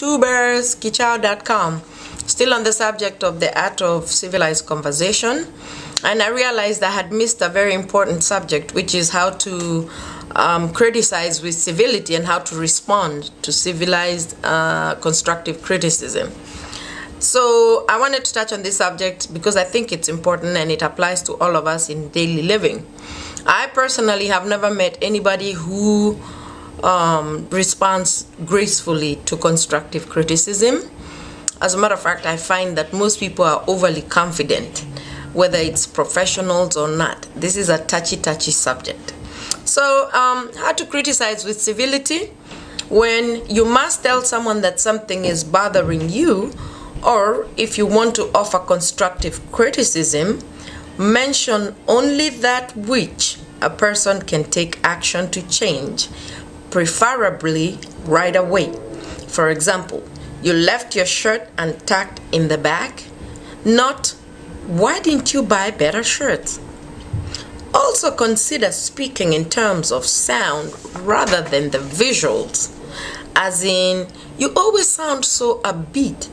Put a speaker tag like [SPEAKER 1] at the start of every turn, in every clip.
[SPEAKER 1] tubers, kichao.com. Still on the subject of the art of civilized conversation, and I realized I had missed a very important subject, which is how to criticize with civility and how to respond to civilized constructive criticism. So I wanted to touch on this subject because I think it's important and it applies to all of us in daily living. I personally have never met anybody who responds gracefully to constructive criticism. As a matter of fact, I find that most people are overly confident, whether it's professionals or not. This is a touchy subject. So how to criticize with civility? When you must tell someone that something is bothering you, or if you want to offer constructive criticism, mention only that which a person can take action to change, preferably right away. For example, you left your shirt untucked in the back, not why didn't you buy better shirts? Also consider speaking in terms of sound rather than the visuals, as in, you always sound so upbeat.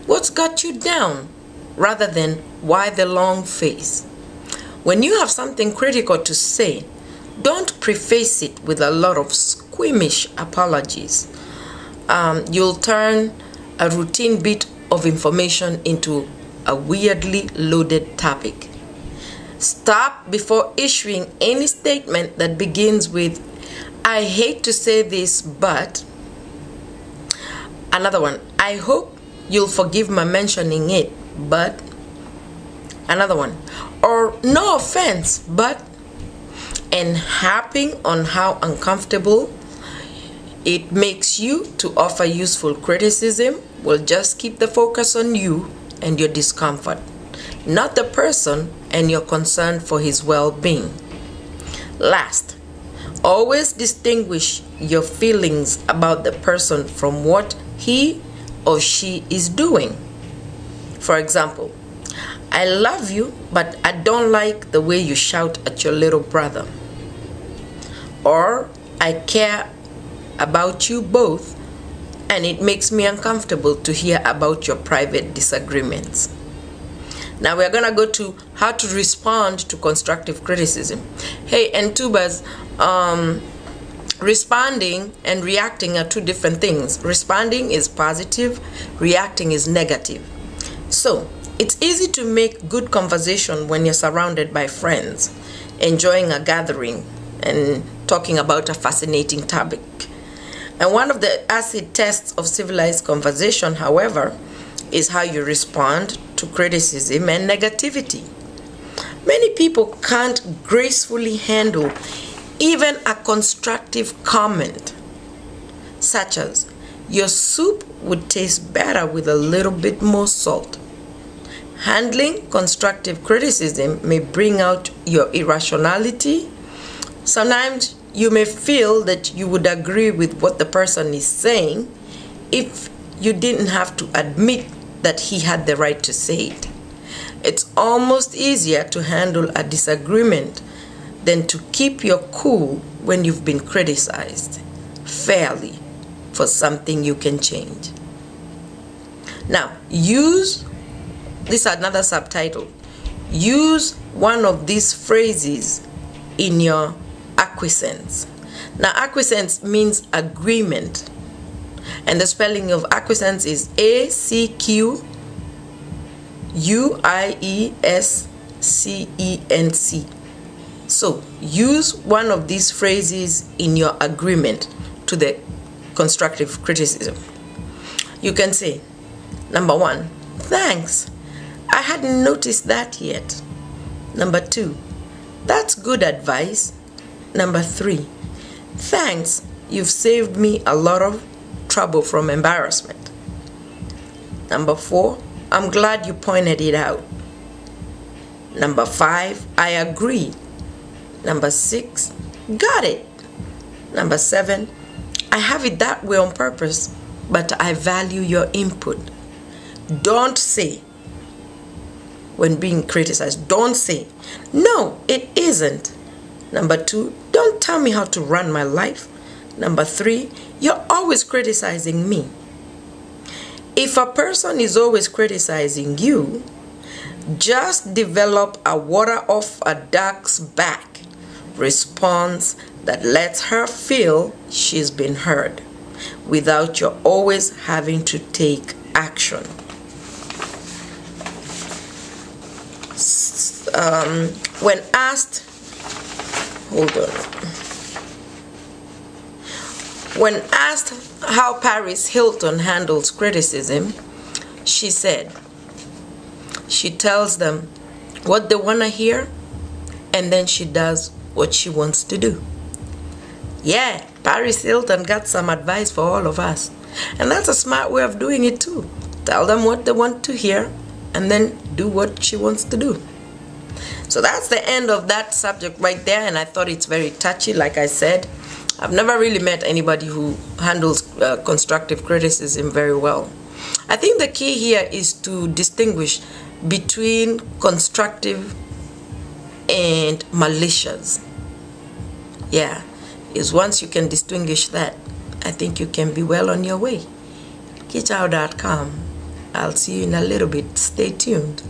[SPEAKER 1] What's got you down? Rather than why the long face. When you have something critical to say, don't preface it with a lot of squeamish apologies. You'll turn a routine bit of information into a weirdly loaded topic. Stop before issuing any statement that begins with, I hate to say this, but. Another one, I hope you'll forgive my mentioning it, but. Another one, or no offense, but. And harping on how uncomfortable it makes you to offer useful criticism will just keep the focus on you and your discomfort, not the person and your concern for his well-being. Last, always distinguish your feelings about the person from what he or she is doing. For example, I love you, but I don't like the way you shout at your little brother. Or, I care about you both, and it makes me uncomfortable to hear about your private disagreements. Now we're gonna go to how to respond to constructive criticism. Hey, and tubers, responding and reacting are two different things. Responding is positive, reacting is negative. So it's easy to make good conversation when you're surrounded by friends, enjoying a gathering and talking about a fascinating topic. And one of the acid tests of civilized conversation, however, is how you respond to criticism and negativity. Many people can't gracefully handle even a constructive comment, such as, your soup would taste better with a little bit more salt. Handling constructive criticism may bring out your irrationality. Sometimes you may feel that you would agree with what the person is saying if you didn't have to admit that he had the right to say it. It's almost easier to handle a disagreement than to keep your cool when you've been criticized fairly for something you can change. Now, this is another subtitle. Use one of these phrases in your acquiescence. Now, acquiescence means agreement, and the spelling of acquiescence is ACQUIESCENC. So use one of these phrases in your agreement to the constructive criticism. You can say, number 1, thanks, I hadn't noticed that yet. Number 2, that's good advice. Number 3, thanks, you've saved me a lot of trouble from embarrassment. Number 4, I'm glad you pointed it out. Number 5, I agree. Number 6, got it. Number 7, I have it that way on purpose, but I value your input. Don't say, when being criticized, don't say, no, it isn't. Number 2, don't tell me how to run my life. Number 3, you're always criticizing me. If a person is always criticizing you, just develop a water off a duck's back response that lets her feel she's been heard without you always having to take action. When asked, When asked how Paris Hilton handles criticism, she said, she tells them what they want to hear, and then she does what she wants to do. Yeah, Paris Hilton got some advice for all of us. And that's a smart way of doing it too. Tell them what they want to hear, and then do what she wants to do. So that's the end of that subject right there, and I thought it's very touchy. Like I said, I've never really met anybody who handles constructive criticism very well. I think the key here is to distinguish between constructive and malicious. Yeah, is once you can distinguish that, I think you can be well on your way. Kichao.com. I'll see you in a little bit. Stay tuned.